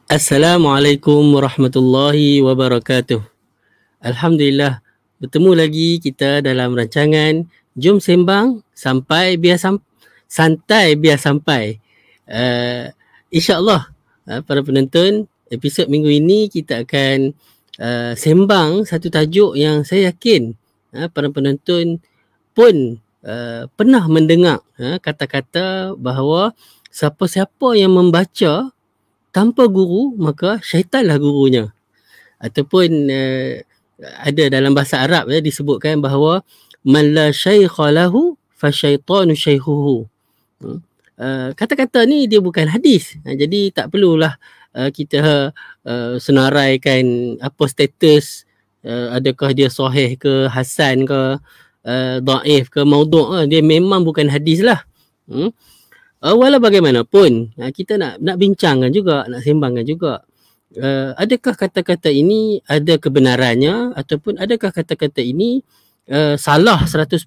Assalamualaikum warahmatullahi wabarakatuh. Alhamdulillah, bertemu lagi kita dalam rancangan Jom Sembang Sampai Biar Santai Biar Sampai. InsyaAllah, para penonton, episod minggu ini kita akan sembang satu tajuk yang saya yakin para penonton pun pernah mendengar kata-kata bahawa siapa-siapa yang membaca tanpa guru, maka syaitanlah gurunya. Ataupun ada dalam bahasa Arab disebutkan bahawa man la syaikha lahu fa syaitanu syaikhuhu. Kata-kata ni dia bukan hadis. Jadi tak perlulah kita senaraikan apa status, adakah dia sahih ke, hasan ke, dhaif ke, maudhu'. Dia memang bukan hadis lah. Walau bagaimanapun, kita nak bincangkan juga, nak sembangkan juga. Adakah kata-kata ini ada kebenarannya ataupun adakah kata-kata ini salah 100%?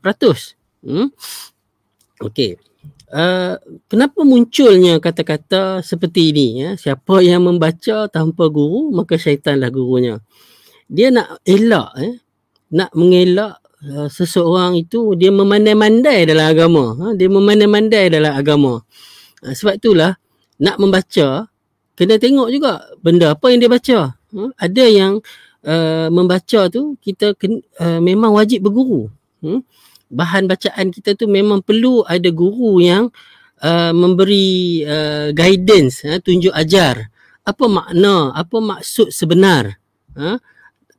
Okey. Kenapa munculnya kata-kata seperti ini? Siapa yang membaca tanpa guru, maka syaitanlah gurunya. Dia nak elak, nak mengelak seseorang itu dia memandai-mandai dalam agama. Dia memandai-mandai dalam agama. Sebab itulah nak membaca kena tengok juga benda apa yang dia baca. Ada yang membaca tu kita memang wajib berguru. Bahan bacaan kita tu memang perlu ada guru yang memberi guidance, tunjuk ajar apa makna, apa maksud sebenar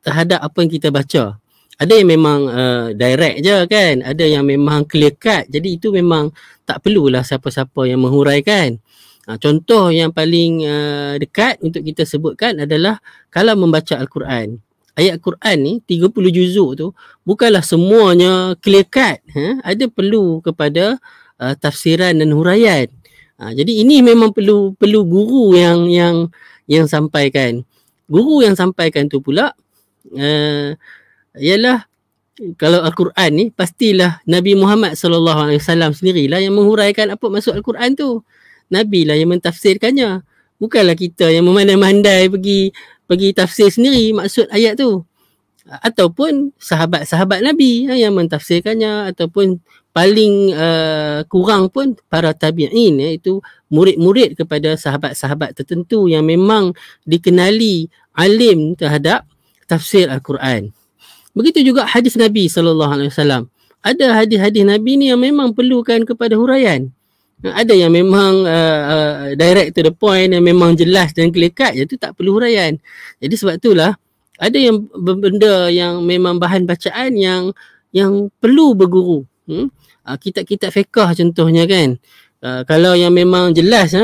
terhadap apa yang kita baca. Ada yang memang direct je kan, ada yang memang clear cut. Jadi itu memang tak perlulah siapa-siapa yang menghuraikan. Contoh yang paling dekat untuk kita sebutkan adalah kalau membaca Al-Quran. Ayat Quran ni 30 juzuk tu bukanlah semuanya clear cut. Ada perlu kepada tafsiran dan huraian. Jadi ini memang perlu guru yang sampaikan. Guru yang sampaikan tu pula ialah kalau Al-Quran ni pastilah Nabi Muhammad SAW sendirilah yang menghuraikan apa maksud Al-Quran tu. Nabi lah yang mentafsirkannya. Bukanlah kita yang memandai-mandai pergi tafsir sendiri maksud ayat tu. Ataupun sahabat-sahabat Nabi yang mentafsirkannya, ataupun paling kurang pun para tabi'in, iaitu murid-murid kepada sahabat-sahabat tertentu yang memang dikenali alim terhadap tafsir Al-Quran. Begitu juga hadis Nabi SAW. Ada hadis-hadis Nabi ni yang memang perlukan kepada huraian. Ada yang memang direct to the point, yang memang jelas dan clear cut, itu tak perlu huraian. Jadi sebab itulah ada yang benda yang memang bahan bacaan yang perlu berguru. Kitab-kitab fiqh contohnya kan. Kalau yang memang jelas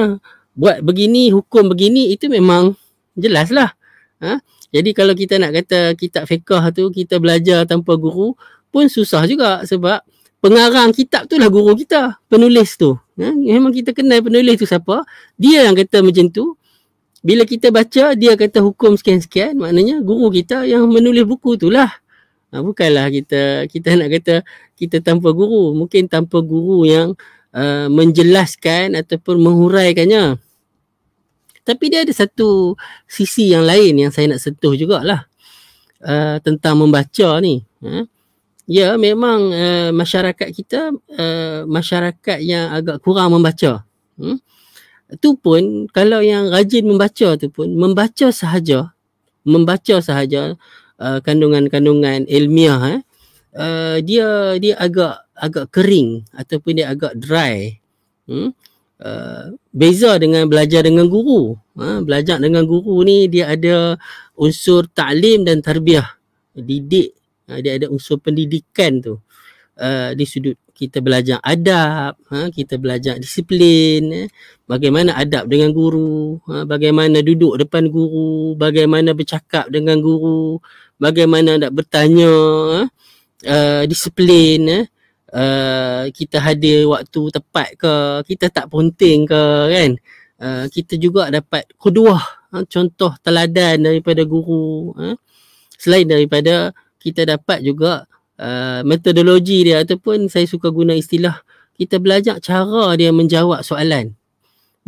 buat begini, hukum begini, itu memang jelas lah. Jadi kalau kita nak kata kitab fiqh tu kita belajar tanpa guru pun susah juga, sebab pengarang kitab tu lah guru kita, penulis tu. Memang kita kenal penulis tu siapa, dia yang kata macam tu. Bila kita baca dia kata hukum sekian-sekian, maknanya guru kita yang menulis buku tu lah. Bukanlah kita nak kata kita tanpa guru. Mungkin tanpa guru yang menjelaskan ataupun menghuraikannya. Tapi dia ada satu sisi yang lain yang saya nak sentuh jugalah tentang membaca ni. Ya, memang masyarakat kita masyarakat yang agak kurang membaca. Tu pun kalau yang rajin membaca tu pun membaca sahaja kandungan-kandungan ilmiah, dia agak kering ataupun dia agak dry. Beza dengan belajar dengan guru. Belajar dengan guru ni dia ada unsur ta'lim dan tarbiyah, didik. Dia ada unsur pendidikan tu. Di sudut kita belajar adab, kita belajar disiplin, bagaimana adab dengan guru, bagaimana duduk depan guru, bagaimana bercakap dengan guru, bagaimana nak bertanya, disiplin, kita hadir waktu tepat ke, kita tak ponting ke kan. Kita juga dapat qudwah, contoh teladan daripada guru. Selain daripada kita dapat juga metodologi dia, ataupun saya suka guna istilah kita belajar cara dia menjawab soalan.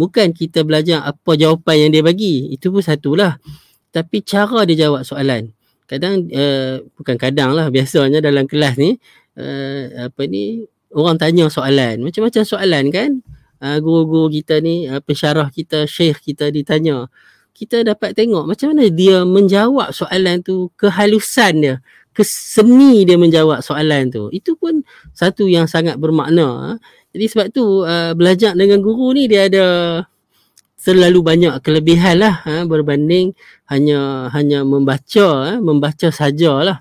Bukan kita belajar apa jawapan yang dia bagi. Itu pun satulah. Tapi cara dia jawab soalan. Kadang, bukan kadang lah, biasanya dalam kelas ni, orang tanya soalan. Macam-macam soalan kan. Guru-guru kita ni, pensyarah kita, syekh kita ditanya. Kita dapat tengok macam mana dia menjawab soalan tu, kehalusan dia, seni dia menjawab soalan tu. Itu pun satu yang sangat bermakna. Jadi sebab tu belajar dengan guru ni dia ada terlalu banyak kelebihan lah berbanding hanya membaca sajalah.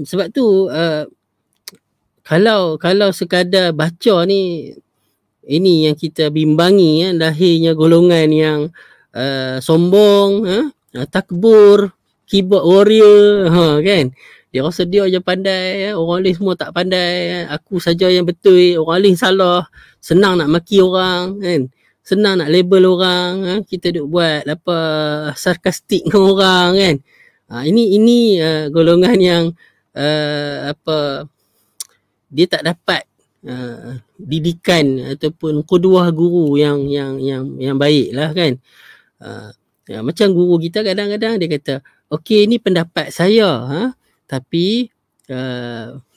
Sebab tu kalau sekadar baca ni, ini yang kita bimbangi, lahirnya golongan yang sombong, takbur, keyboard warrior, kan. Dia rasa dia je pandai, orang lain semua tak pandai, aku saja yang betul, orang lain salah. Senang nak maki orang, kan. Senang nak label orang, kita duk buat apa sarkastik dengan orang, kan. Ini golongan yang dia tak dapat didikan ataupun qudwah guru yang baik lah, kan. Macam guru kita kadang-kadang dia kata, okey ni pendapat saya, tapi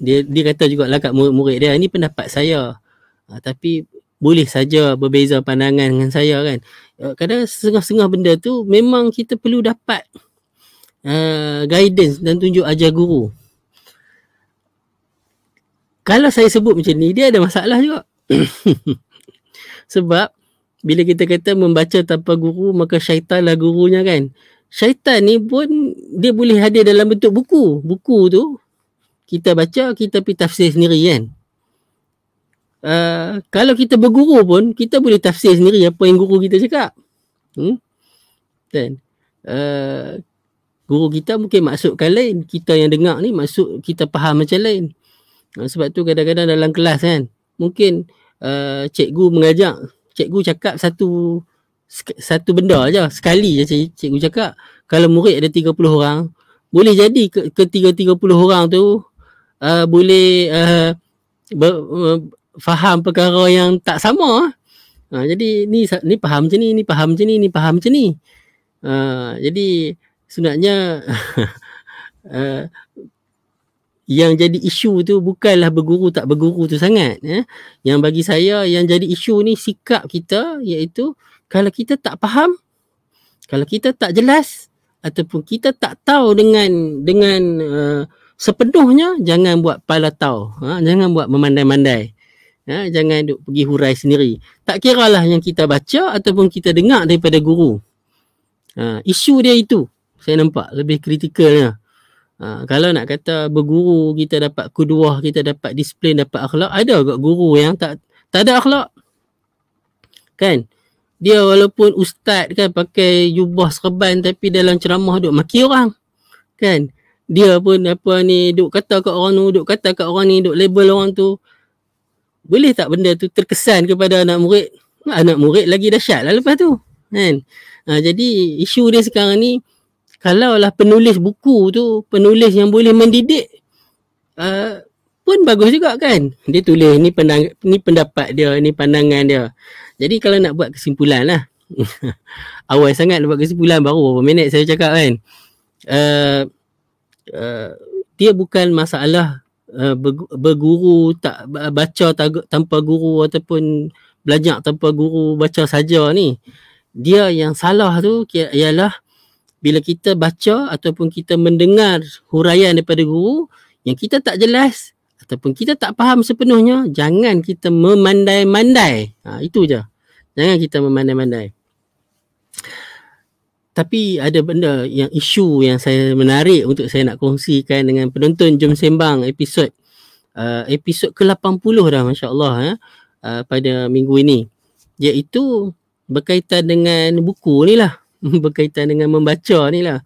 dia kata jugalah kat murid-murid dia, ni pendapat saya, tapi boleh saja berbeza pandangan dengan saya, kan. Kadang setengah-setengah benda tu memang kita perlu dapat guidance dan tunjuk ajar guru. Kalau saya sebut macam ni, dia ada masalah juga. Sebab bila kita kata membaca tanpa guru, maka syaitanlah gurunya, kan. Syaitan ni pun dia boleh hadir dalam bentuk buku. Buku tu kita baca, kita pergi tafsir sendiri, kan. Kalau kita berguru pun, kita boleh tafsir sendiri apa yang guru kita cakap. Dan guru kita mungkin maksudkan lain, kita yang dengar ni maksud kita faham macam lain. Sebab tu kadang-kadang dalam kelas, kan, mungkin cikgu mengajak, cikgu cakap satu benda je, sekali je cikgu cakap. Kalau murid ada 30 orang, boleh jadi ketiga-30 orang tu boleh faham perkara yang tak sama. Jadi ni faham macam ni, ni faham macam ni, ni faham macam ni. Jadi sebenarnya yang jadi isu tu bukanlah berguru tak berguru tu sangat. Yang bagi saya yang jadi isu ni sikap kita, iaitu kalau kita tak faham, kalau kita tak jelas, ataupun kita tak tahu dengan sepenuhnya, jangan buat pala tahu, jangan buat memandai-mandai, jangan duk pergi hurai sendiri. Tak kiralah yang kita baca ataupun kita dengar daripada guru. Isu dia itu saya nampak lebih kritikalnya. Kalau nak kata berguru kita dapat qudwah, kita dapat disiplin, dapat akhlak, ada ke guru yang tak ada akhlak? Kan? Dia walaupun ustaz, kan, pakai jubah serban, tapi dalam ceramah duk maki orang. Kan? Dia pun duk kata kat orang tu, duk kata kat orang ni, duk label orang tu. Boleh tak benda tu terkesan kepada anak murid? Anak murid lagi dahsyat lah lepas tu. Kan? Jadi isu dia sekarang ni, kalaulah penulis buku tu, penulis yang boleh mendidik, pun bagus juga, kan. Dia tulis ni pendapat dia, ni pandangan dia. Jadi kalau nak buat kesimpulan lah, awal sangat nak buat kesimpulan, baru berapa minit saya cakap, kan. Dia bukan masalah berguru tak baca tanpa guru, ataupun belajar tanpa guru, baca saja ni. Dia yang salah tu ialah bila kita baca ataupun kita mendengar huraian daripada guru yang kita tak jelas ataupun kita tak faham sepenuhnya, jangan kita memandai-mandai. Itu je. Jangan kita memandai-mandai. Tapi ada benda yang isu yang saya menarik untuk saya nak kongsikan dengan penonton Jom Sembang episod ke-80 dah, masya-Allah, pada minggu ini, iaitu berkaitan dengan buku ni lah. Berkaitan dengan membaca ni lah.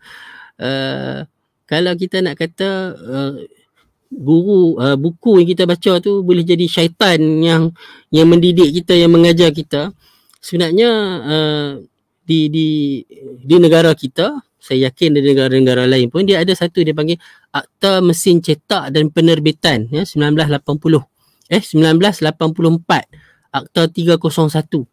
Kalau kita nak kata buku yang kita baca tu boleh jadi syaitan yang mendidik kita, yang mengajar kita. Sebenarnya di negara kita, saya yakin di negara-negara lain pun, dia ada satu dia panggil Akta Mesin Cetak dan Penerbitan, 1984, Akta 301.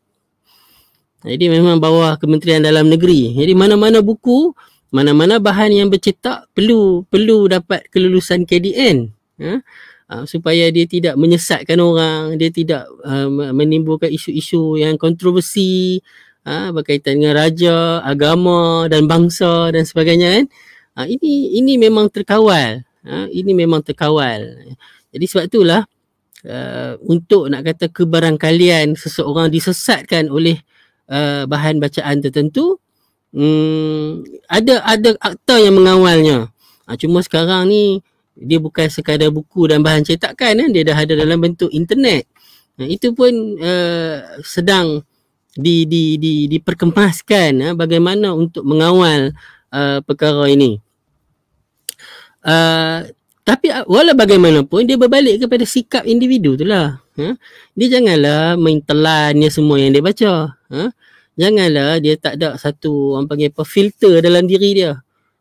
Jadi memang bawah Kementerian Dalam Negeri. Jadi mana-mana buku, mana-mana bahan yang bercetak perlu dapat kelulusan KDN. Supaya dia tidak menyesatkan orang, dia tidak menimbulkan isu-isu yang kontroversi berkaitan dengan raja, agama dan bangsa dan sebagainya kan. Ini memang terkawal. Ini memang terkawal. Jadi sebab itulah untuk nak kata kebarangkalian seseorang disesatkan oleh bahan bacaan tertentu, ada akta yang mengawalnya. Cuma sekarang ni dia bukan sekadar buku dan bahan cetakan, dia dah ada dalam bentuk internet. Itu pun sedang diperkemaskan bagaimana untuk mengawal perkara ini. Tapi walau bagaimanapun dia berbalik kepada sikap individu tu lah. Dia janganlah main telan dia semua yang dia baca. Janganlah dia tak ada satu orang panggil apa, filter dalam diri dia.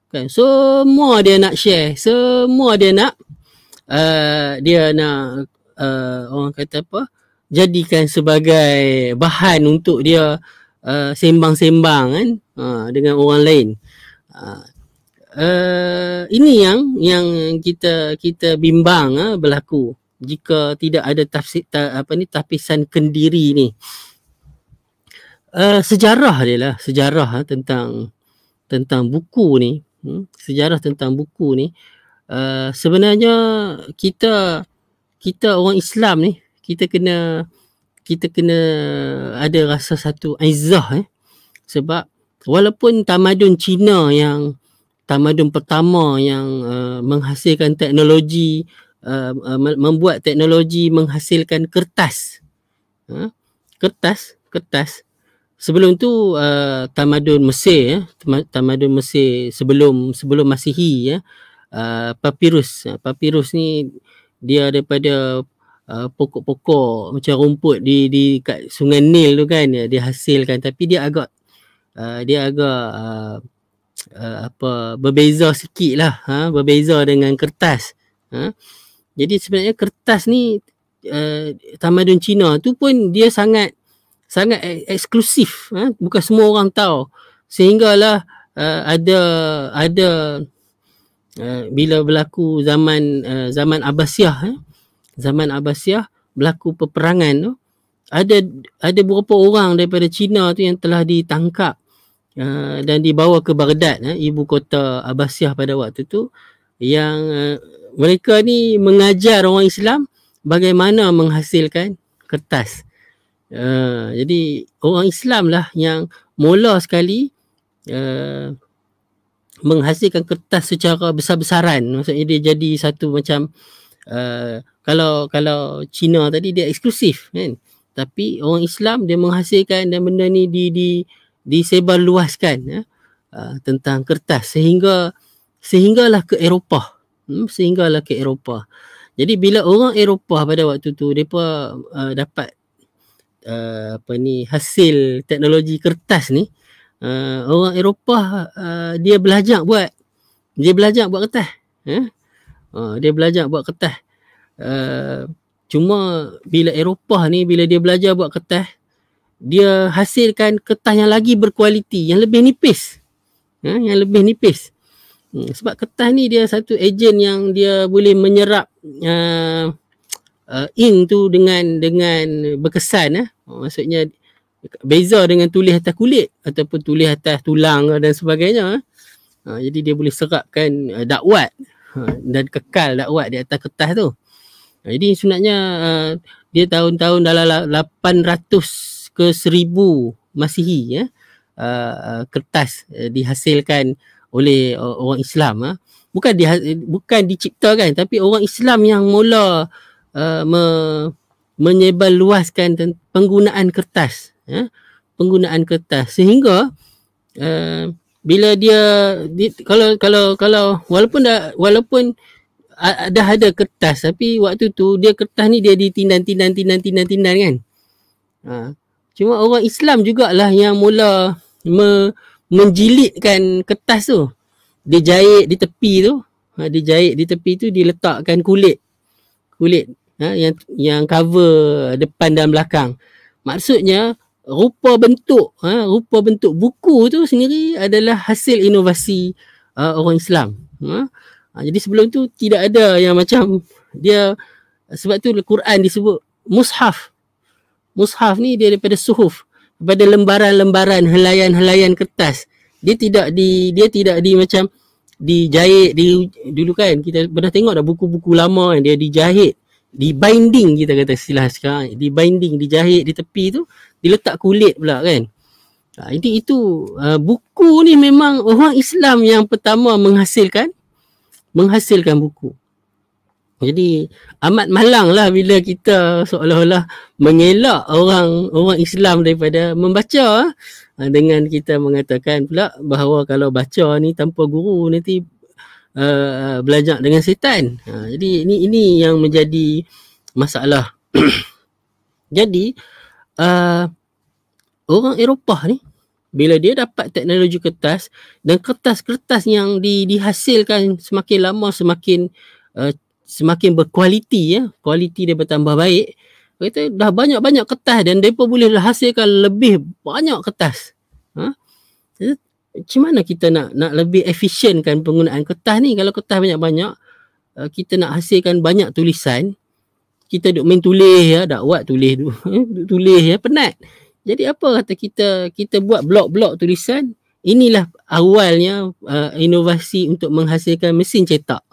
Kan? Semua dia nak share, semua dia nak orang kata apa, jadikan sebagai bahan untuk dia sembang-sembang kan dengan orang lain. Ini yang kita bimbang berlaku jika tidak ada tapisan kendiri ni. Sejarah dia lah, sejarah tentang buku ni. Sejarah tentang buku ni, sebenarnya kita orang Islam ni, kita kena ada rasa satu izzah sebab walaupun tamadun Cina yang tamadun pertama yang menghasilkan teknologi, membuat teknologi menghasilkan kertas. Kertas. Sebelum tu tamadun Mesir, tamadun Mesir sebelum Masihi papirus. Papirus ni dia daripada pokok-pokok macam rumput di kat Sungai Nil tu kan, dia hasilkan, tapi dia agak berbeza sikit lah, berbeza dengan kertas. Jadi sebenarnya kertas ni tamadun Cina tu pun dia sangat eksklusif, bukan semua orang tahu, sehinggalah ada bila berlaku zaman Abbasiyah, zaman Abbasiyah berlaku peperangan tu, ada beberapa orang daripada Cina tu yang telah ditangkap dan dibawa ke Baghdad, ibu kota Abbasiyah pada waktu tu, yang mereka ni mengajar orang Islam bagaimana menghasilkan kertas. Jadi orang Islam lah yang mula sekali menghasilkan kertas secara besar-besaran. Maksudnya dia jadi satu macam kalau Cina tadi dia eksklusif kan, tapi orang Islam dia menghasilkan dan benda ni disebarluaskan tentang kertas sehinggalah ke Eropah. Sehinggalah ke Eropah. Jadi bila orang Eropah pada waktu tu depa dapat hasil teknologi kertas ni, orang Eropah dia belajar buat kertas. Dia belajar buat kertas. Cuma bila Eropah ni, bila dia belajar buat kertas, dia hasilkan kertas yang lagi berkualiti, yang lebih nipis. Yang lebih nipis. Sebab kertas ni dia satu ejen yang dia boleh menyerap ink tu dengan berkesan. Maksudnya beza dengan tulis atas kulit ataupun tulis atas tulang dan sebagainya. Jadi dia boleh serapkan dakwat dan kekal dakwat di atas kertas tu. Jadi sebenarnya dia tahun-tahun dalam 800 ke 1000 Masihi kertas dihasilkan oleh orang Islam. Bukan diciptakan, tapi orang Islam yang mula menyebarluaskan penggunaan kertas. Penggunaan kertas sehingga bila dia kalau walaupun dah ada kertas, tapi waktu tu dia kertas ni dia ditindan kan. Cuma orang Islam jugalah yang mula menjilidkan kertas tu. Dia jahit di tepi tu, diletakkan kulit yang cover depan dan belakang. Maksudnya rupa bentuk buku tu sendiri adalah hasil inovasi orang Islam. Jadi sebelum tu tidak ada yang macam dia, sebab tu Al-Quran disebut mushaf. Mushaf ni dia daripada suhuf, daripada lembaran-lembaran, helaian-helaian kertas. Dia tidak di macam dijahit dulu kan kita pernah tengok dah buku-buku lama yang dia dijahit, di binding, kita kata istilah sekarang, di binding, dijahit di tepi tu, diletak kulit pula kan. Itu buku ni memang orang Islam yang pertama menghasilkan buku. Jadi amat malang lah bila kita seolah-olah mengelak orang Islam daripada membaca, dengan kita mengatakan pula bahawa kalau baca ni tanpa guru nanti belajar dengan setan. Jadi ini yang menjadi masalah. Jadi orang Eropah ni bila dia dapat teknologi kertas, dan kertas-kertas yang dihasilkan semakin lama semakin berkualiti, kualiti dia bertambah baik, kata dah banyak-banyak kertas dan mereka boleh hasilkan lebih banyak kertas. Macam mana kita nak lebih efisienkan penggunaan kertas ni? Kalau kertas banyak-banyak, kita nak hasilkan banyak tulisan, kita duk main tulis dakwat tulis tulis penat. Jadi apa kata kita buat blok-blok tulisan. Inilah awalnya inovasi untuk menghasilkan mesin cetak.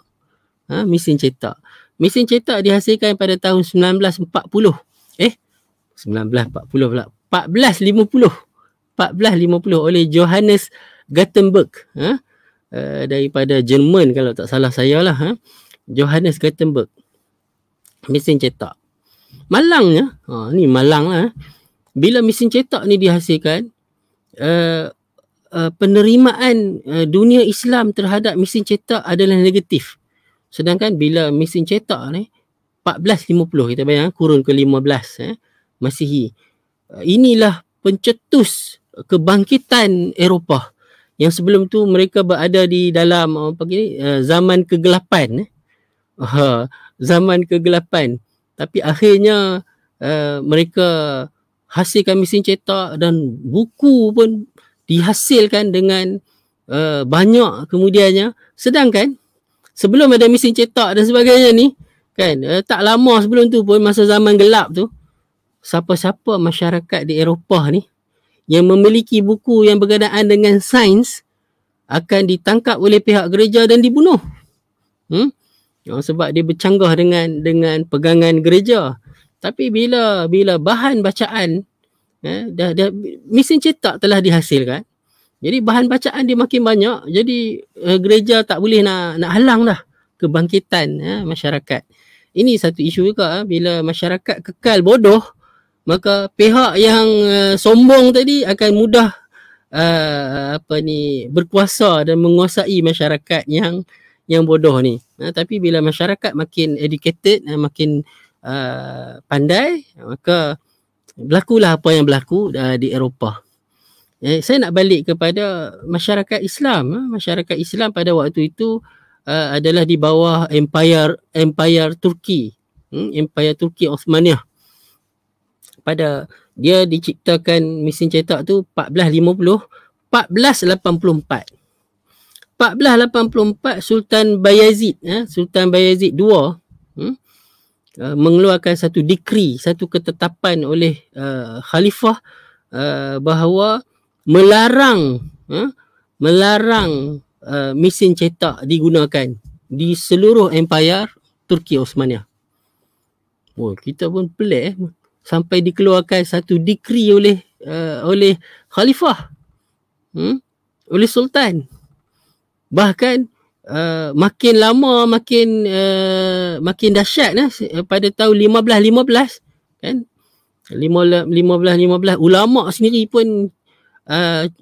Mesin cetak dihasilkan pada tahun 1940. 1940 pula. 1450 oleh Johannes Gutenberg. Daripada Jerman kalau tak salah saya lah. Johannes Gutenberg. Mesin cetak. Malangnya, ni malang lah. Bila mesin cetak ni dihasilkan, penerimaan dunia Islam terhadap mesin cetak adalah negatif. Sedangkan bila mesin cetak ni 1450, kita bayang kurun ke-15 Masihi. Inilah pencetus kebangkitan Eropah yang sebelum tu mereka berada di dalam zaman kegelapan. Zaman kegelapan. Tapi akhirnya mereka hasilkan mesin cetak dan buku pun dihasilkan dengan banyak kemudiannya. Sedangkan sebelum ada mesin cetak dan sebagainya ni kan, tak lama sebelum tu pun, masa zaman gelap tu, siapa-siapa masyarakat di Eropah ni yang memiliki buku yang berkenaan dengan sains akan ditangkap oleh pihak gereja dan dibunuh. Sebab dia bercanggah dengan pegangan gereja. Tapi bila bahan bacaan dah mesin cetak telah dihasilkan, jadi bahan bacaan dia makin banyak, jadi gereja tak boleh nak halang dah kebangkitan masyarakat. Ini satu isu juga. Bila masyarakat kekal bodoh, maka pihak yang sombong tadi akan mudah berkuasa dan menguasai masyarakat yang bodoh ni. Tapi bila masyarakat makin educated, makin pandai, maka berlakulah apa yang berlaku di Eropah. Saya nak balik kepada masyarakat Islam. Masyarakat Islam pada waktu itu adalah di bawah Empire Turki. Empire Turki Osmaniyah. Pada dia diciptakan mesin cetak tu 1484. Sultan Bayezid II mengeluarkan satu dekri, satu ketetapan oleh khalifah bahawa melarang mesin cetak digunakan di seluruh empire Turki Osmaniyah. Kita pun pelik sampai dikeluarkan satu dekri oleh khalifah, oleh sultan. Bahkan makin lama makin dahsyat pada tahun 1515 kan, 1515 ulama sendiri pun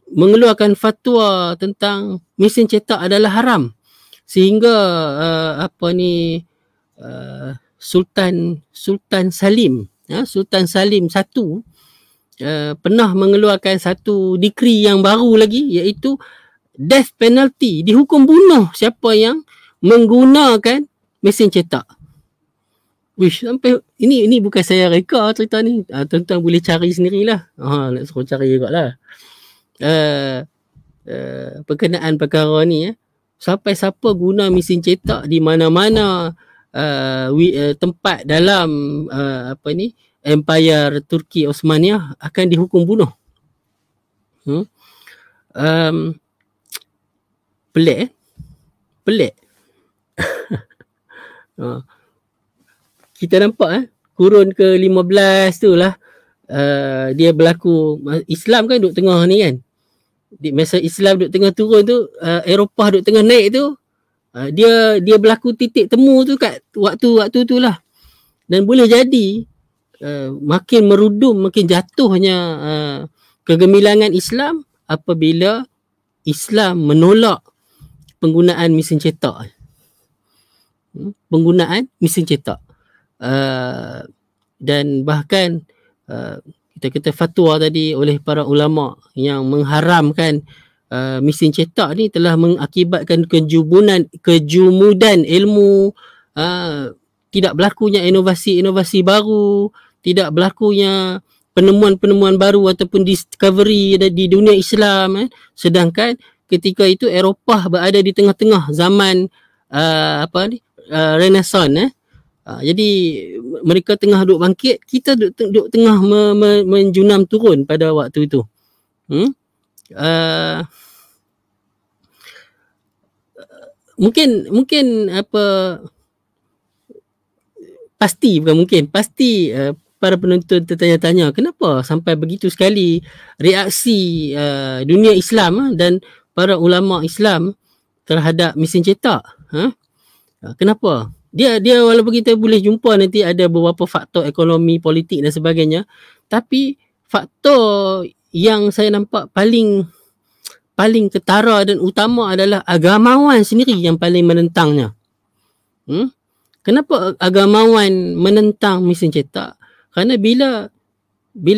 mengeluarkan fatwa tentang mesin cetak adalah haram, sehingga Sultan Salim I pernah mengeluarkan satu dekri yang baru lagi, iaitu death penalty, dihukum bunuh siapa yang menggunakan mesin cetak. Wish sampai ini bukan saya reka cerita ni. Tuan-tuan boleh cari sendirilah. Nak suruh cari jugaklah. Berkenaan perkara ni sampai siapa guna mesin cetak di mana-mana tempat dalam Empire Turki Osmaniyah akan dihukum bunuh. Pelik. Kita nampak kurun ke-15 tu lah dia berlaku. Islam kan duduk tengah ni kan. Di masa Islam duduk tengah turun tu, Eropah duduk tengah naik tu, dia berlaku titik temu tu kat waktu tu lah. Dan boleh jadi makin merudum, makin jatuhnya kegemilangan Islam apabila Islam menolak penggunaan mesin cetak. Dan bahkan kita kata fatwa tadi oleh para ulama yang mengharamkan mesin cetak ni telah mengakibatkan kejumudan ilmu, tidak berlakunya inovasi baru, tidak berlakunya penemuan baru ataupun discovery di dunia Islam. Sedangkan ketika itu Eropah berada di tengah-tengah zaman Renaissance. Jadi mereka tengah duk bangkit, kita duk tengah menjunam turun pada waktu itu. Mungkin pasti para penonton tertanya-tanya kenapa sampai begitu sekali reaksi dunia Islam dan para ulama Islam terhadap mesin cetak. Kenapa? Dia walaupun kita boleh jumpa nanti ada beberapa faktor ekonomi, politik dan sebagainya, tapi faktor yang saya nampak paling ketara dan utama adalah agamawan sendiri yang paling menentangnya. Kenapa agamawan menentang mesin cetak? Kerana bila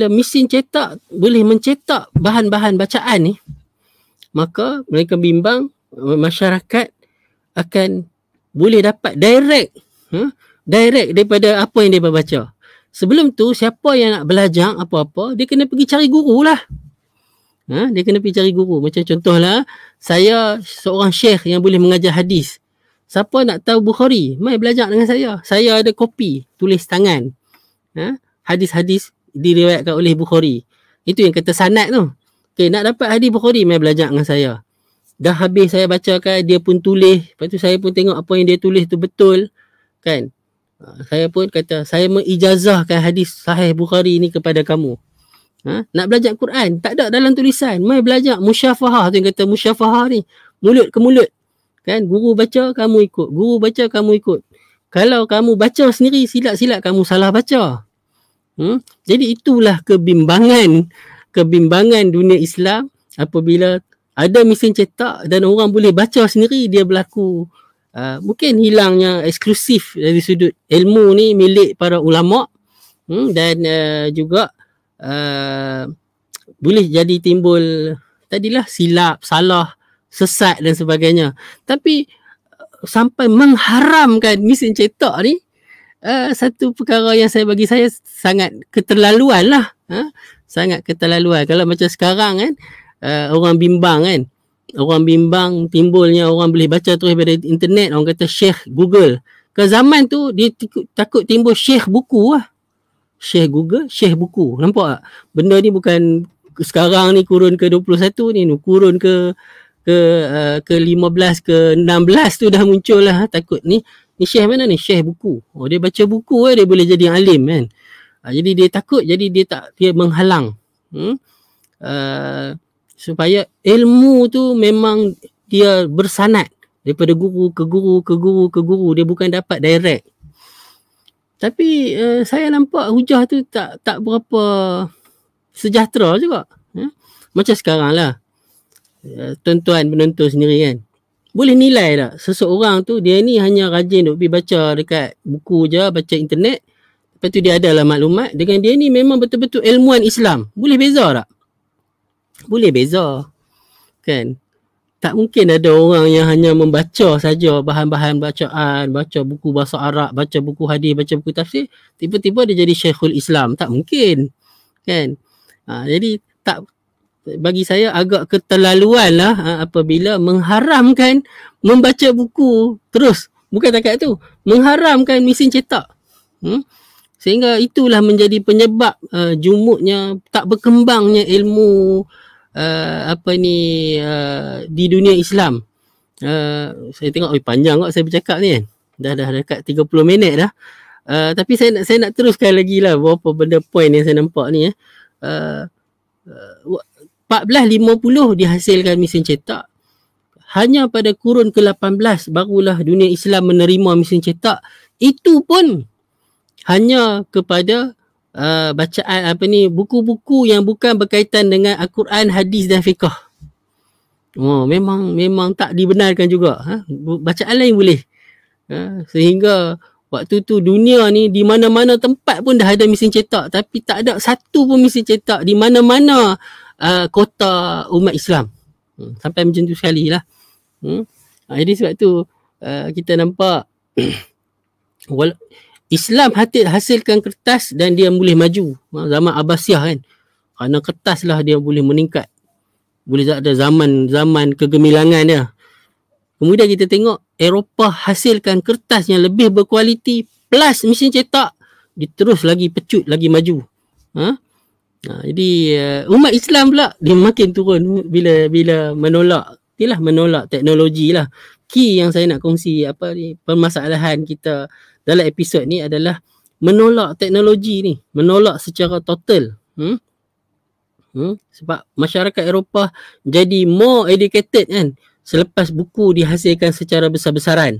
mesin cetak boleh mencetak bahan-bahan bacaan ni, maka mereka bimbang masyarakat akan boleh dapat direct daripada apa yang dia baca. Sebelum tu siapa yang nak belajar apa-apa, dia kena pergi cari guru lah. Dia kena pergi cari guru. Macam contohlah, saya seorang syekh yang boleh mengajar hadis. Siapa nak tahu Bukhari, mai belajar dengan saya. Saya ada kopi tulis tangan. Hadis-hadis diriwayatkan oleh Bukhari. Itu yang kata sanad tu. Okay, nak dapat hadis Bukhari, mai belajar dengan saya. Dah habis saya bacakan, dia pun tulis. Lepas tu saya pun tengok apa yang dia tulis tu betul. Kan? Saya pun kata, saya mengijazahkan hadis sahih Bukhari ni kepada kamu. Nak belajar Quran, tak ada dalam tulisan. Mai belajar musyafahah tu yang kata musyafahah ni. Mulut ke mulut. Kan? Guru baca, kamu ikut. Guru baca, kamu ikut. Kalau kamu baca sendiri, silap-silap kamu salah baca. Jadi itulah kebimbangan dunia Islam apabila ada mesin cetak dan orang boleh baca sendiri, dia berlaku mungkin hilangnya eksklusif dari sudut ilmu ni milik para ulama, dan juga boleh jadi timbul tadilah silap, salah, sesat dan sebagainya. Tapi sampai mengharamkan mesin cetak ni satu perkara yang bagi saya sangat keterlaluan lah. Sangat keterlaluan. Kalau macam sekarang kan, orang bimbang timbulnya orang boleh baca terus daripada internet, orang kata Syekh Google. Ke zaman tu dia takut timbul Syekh buku lah. Syekh Google, Syekh buku. Nampak tak? Benda ni bukan sekarang ni kurun ke-21 ni, kurun ke-15 ke-16 tu dah muncul lah. Takut ni Syekh mana ni? Syekh buku. Dia baca buku dia boleh jadi alim kan. Jadi dia takut, jadi dia menghalang. Supaya ilmu tu memang dia bersanad daripada guru ke guru ke guru ke guru, dia bukan dapat direct. Tapi saya nampak hujah tu tak berapa sejahtera juga. Macam sekarang lah, tuan-tuan penonton sendiri kan, boleh nilai tak seseorang tu dia ni hanya rajin duk pergi baca dekat buku je, baca internet, lepas tu dia adalah maklumat, dengan dia ni memang betul-betul ilmuwan Islam. Boleh beza tak? Boleh beza kan. Tak mungkin ada orang yang hanya membaca saja bahan-bahan bacaan, baca buku bahasa Arab, baca buku hadis, baca buku tafsir, tiba-tiba dia jadi Syekhul Islam. Tak mungkin. Kan? Jadi tak, bagi saya agak keterlaluan lah apabila mengharamkan membaca buku terus. Bukan takat tu, mengharamkan mesin cetak. Sehingga itulah menjadi penyebab jumutnya, tak berkembangnya ilmu di dunia Islam. Saya tengok panjang kok saya bercakap ni kan. Dah dekat 30 minit dah. Tapi saya nak teruskan lagi lah beberapa benda point yang saya nampak ni. 1450 dihasilkan mesin cetak. Hanya pada kurun ke-18 barulah dunia Islam menerima mesin cetak. Itu pun hanya kepada bacaan buku-buku yang bukan berkaitan dengan Al-Quran, hadis dan fiqh. Memang tak dibenarkan juga. Bacaan lain boleh. Sehingga waktu tu dunia ni di mana-mana tempat pun dah ada mesin cetak, tapi tak ada satu pun mesin cetak di mana-mana kota umat Islam. Sampai macam tu sekali lah. Jadi sebab tu kita nampak Islam hasilkan kertas dan dia boleh maju. Zaman Abbasiyah kan, kerana kertas lah dia boleh meningkat. Boleh ada zaman kegemilangan dia. Kemudian kita tengok Eropah hasilkan kertas yang lebih berkualiti plus mesin cetak, dia terus lagi pecut, lagi maju. Jadi umat Islam pula dia makin turun bila menolak teknologi lah. Key yang saya nak kongsi permasalahan kita dalam episod ni adalah menolak teknologi ni, menolak secara total. Sebab masyarakat Eropah jadi more educated kan selepas buku dihasilkan secara besar-besaran.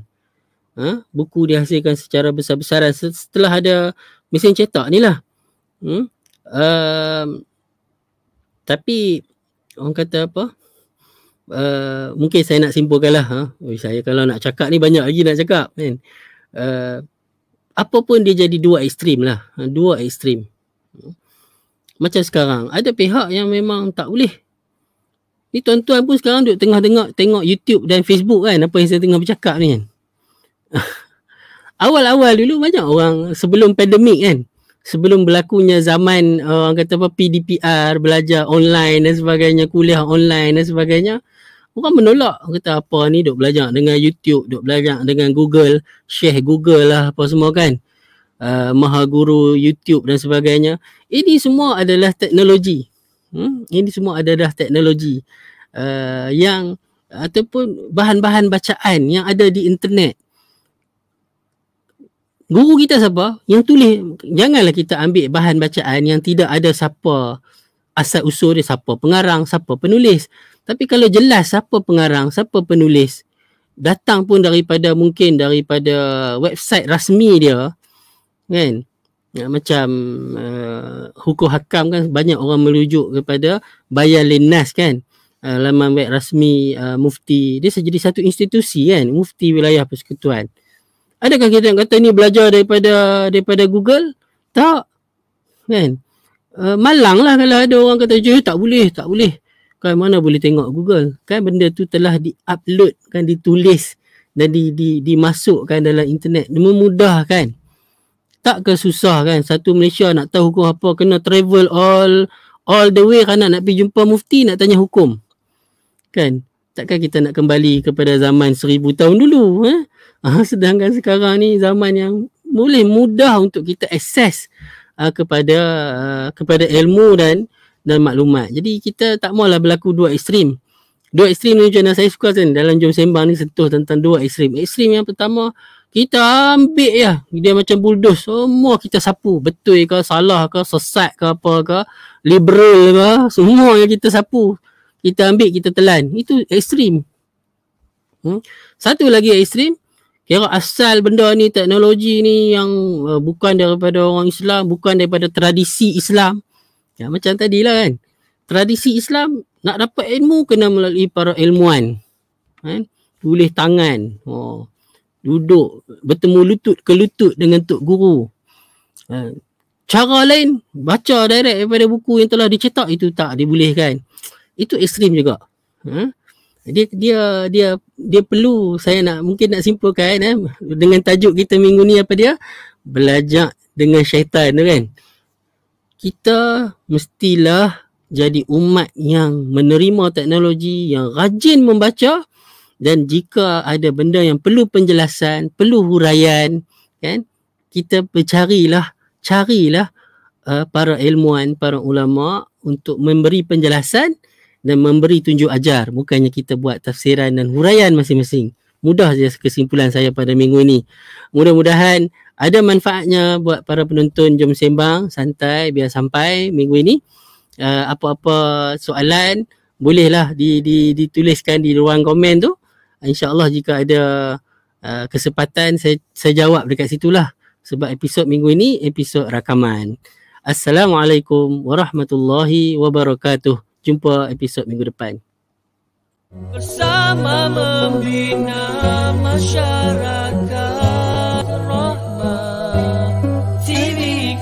Buku dihasilkan secara besar-besaran setelah ada mesin cetak ni lah. Tapi orang kata apa, mungkin saya nak simpulkan lah. Saya kalau nak cakap ni banyak lagi nak cakap kan. Apa pun dia jadi dua ekstrim lah. Dua ekstrim. Macam sekarang ada pihak yang memang tak boleh. Ni tuan-tuan pun sekarang duduk tengah tengok YouTube dan Facebook kan, apa yang saya tengah bercakap ni kan. Awal-awal dulu banyak orang sebelum pandemik kan, sebelum berlakunya zaman orang kata apa PDPR, belajar online dan sebagainya, kuliah online dan sebagainya, orang menolak. Orang kata apa ni duk belajar dengan YouTube, duk belajar dengan Google, share Google lah apa semua kan. Maha Guru, YouTube dan sebagainya. Ini semua adalah teknologi. Ini semua adalah teknologi yang ataupun bahan-bahan bacaan yang ada di internet. Guru kita siapa? Yang tulis. Janganlah kita ambil bahan bacaan yang tidak ada siapa asal usul dia, siapa pengarang, siapa penulis. Tapi kalau jelas siapa pengarang, siapa penulis, datang pun mungkin daripada website rasmi dia kan. Macam hukum hakam kan, banyak orang merujuk kepada Bayan Linnas kan, laman web rasmi mufti. Dia jadi satu institusi kan, mufti wilayah persekutuan. Adakah kita nak kata ni belajar daripada Google? Tak kan. Malang lah kalau ada orang kata tak boleh kan, mana boleh tengok Google kan, benda tu telah di-upload kan, ditulis dan dimasukkan dalam internet, memudahkan. Tak ke susah kan, satu Malaysia nak tahu hukum apa kena travel all the way kerana nak pergi jumpa mufti, nak tanya hukum kan. Takkan kita nak kembali kepada zaman 1000 tahun dulu sedangkan sekarang ni zaman yang boleh mudah untuk kita akses kepada ilmu dan maklumat. Jadi kita tak maulah berlaku dua ekstrim. Dua ekstrim ni macam saya suka kan, dalam Jom Sembang ni sentuh tentang dua ekstrim. Ekstrim yang pertama, kita ambil dia macam bulldoze, semua kita sapu, betul ke, salah ke, sesat ke, apa ke, liberal ke, semua yang kita sapu, kita ambil, kita telan. Itu ekstrim. Satu lagi ekstrim, kira asal benda ni, teknologi ni yang bukan daripada orang Islam, bukan daripada tradisi Islam. Ya, macam tadilah kan, tradisi Islam nak dapat ilmu kena melalui para ilmuwan kan? Tulis tangan, duduk bertemu lutut ke lutut dengan tok guru. Cara lain, baca direct daripada buku yang telah dicetak, itu tak dibolehkan. Itu ekstrim juga. Dia perlu, saya mungkin nak simpulkan dengan tajuk kita minggu ni apa dia? Belajar dengan syaitan tu kan. Kita mestilah jadi umat yang menerima teknologi, yang rajin membaca, dan jika ada benda yang perlu penjelasan, perlu huraian kan, kita carilah para ilmuwan, para ulama untuk memberi penjelasan dan memberi tunjuk ajar, bukannya kita buat tafsiran dan huraian masing-masing. Mudah je kesimpulan saya pada minggu ini. Mudah-mudahan ada manfaatnya buat para penonton. Jom sembang santai biar sampai minggu ini. Apa-apa soalan bolehlah dituliskan di ruang komen tu. InsyaAllah jika ada kesempatan saya jawab dekat situlah, sebab episod minggu ini episod rakaman. Assalamualaikum warahmatullahi wabarakatuh. Jumpa episod minggu depan. Bersama membina masyarakat rahmat TV.